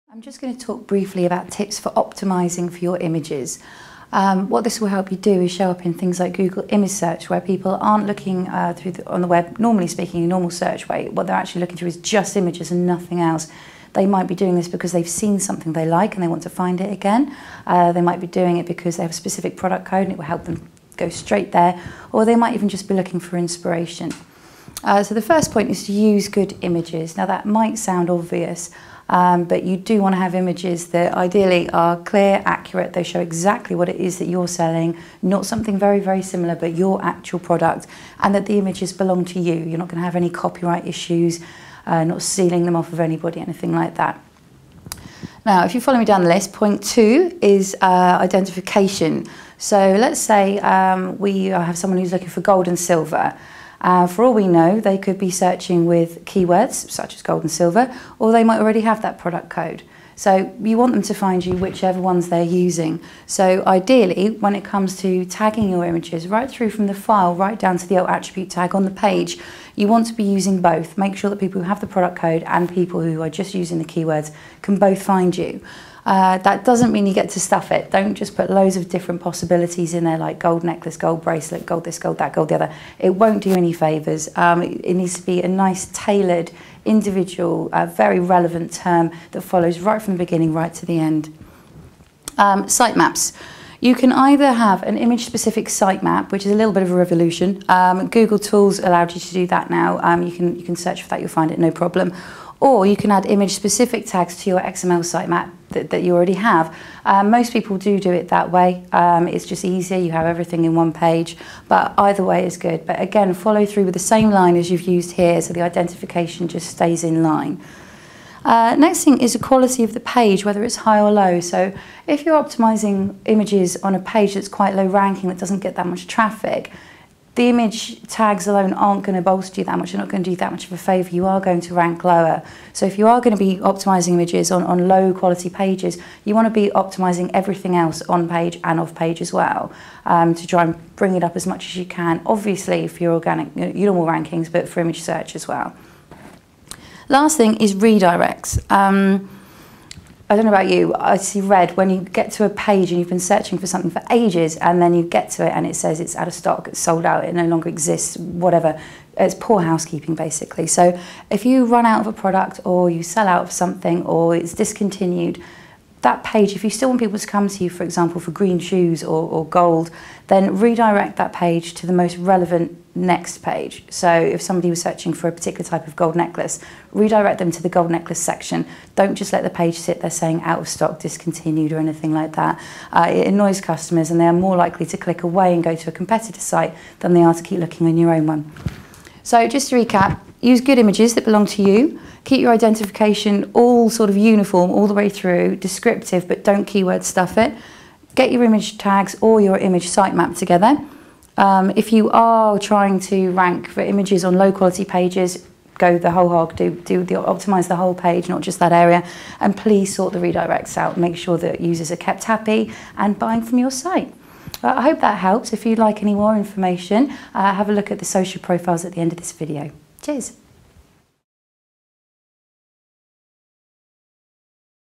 I'm just going to talk briefly about tips for optimizing for your images. What this will help you do is show up in things like Google image search, where people aren't looking on the web, normally speaking, in a normal search way. What they're actually looking through is just images and nothing else. They might be doing this because they've seen something they like and they want to find it again. They might be doing it because they have a specific product code and it will help them go straight there, or they might even just be looking for inspiration. So the first point is to use good images. Now that might sound obvious, but you do want to have images that ideally are clear, accurate. They show exactly what it is that you're selling, not something very, very similar, but your actual product, and that the images belong to you. You're not going to have any copyright issues, not stealing them off of anybody, anything like that. Now, if you follow me down the list, point 2 is identification. So let's say we have someone who's looking for gold and silver. For all we know, they could be searching with keywords such as gold and silver, or they might already have that product code. So you want them to find you whichever ones they're using. So ideally, when it comes to tagging your images, right through from the file, right down to the attribute tag on the page, you want to be using both. Make sure that people who have the product code and people who are just using the keywords can both find you. That doesn't mean you get to stuff it. Don't just put loads of different possibilities in there, like gold necklace, gold bracelet, gold this, gold that, gold the other. It won't do any favours. It needs to be a nice, tailored, individual, very relevant term that follows right from the beginning right to the end. Sitemaps. You can either have an image-specific sitemap, which is a little bit of a revolution. Google Tools allowed you to do that now. You can search for that, you'll find it, no problem. Or you can add image-specific tags to your XML sitemap that you already have. Most people do it that way. It's just easier, you have everything in one page, but either way is good. But again, follow through with the same line as you've used here, so the identification just stays in line. Next thing is the quality of the page, whether it's high or low. So if you're optimizing images on a page that's quite low ranking, that doesn't get that much traffic, the image tags alone aren't going to bolster you that much. They're not going to do that much of a favour. You are going to rank lower. So if you are going to be optimising images on low quality pages, you want to be optimising everything else on page and off page as well, to try and bring it up as much as you can. Obviously for your organic, your normal rankings, but for image search as well. Last thing is redirects. I don't know about you, I see red when you get to a page and you've been searching for something for ages and then you get to it and it says it's out of stock, it's sold out, it no longer exists, whatever. It's poor housekeeping basically. So if you run out of a product or you sell out of something or it's discontinued, that page, if you still want people to come to you, for example, for green shoes or gold, then redirect that page to the most relevant next page. So if somebody was searching for a particular type of gold necklace, redirect them to the gold necklace section. Don't just let the page sit there saying out of stock, discontinued or anything like that. It annoys customers and they are more likely to click away and go to a competitor site than they are to keep looking on your own one. So just to recap, use good images that belong to you. Keep your identification all sort of uniform all the way through, descriptive, but don't keyword stuff it. Get your image tags or your image sitemap together. If you are trying to rank for images on low quality pages, go the whole hog, optimize the whole page, not just that area, and please sort the redirects out. Make sure that users are kept happy and buying from your site. I hope that helps. If you'd like any more information, have a look at the social profiles at the end of this video. Cheers.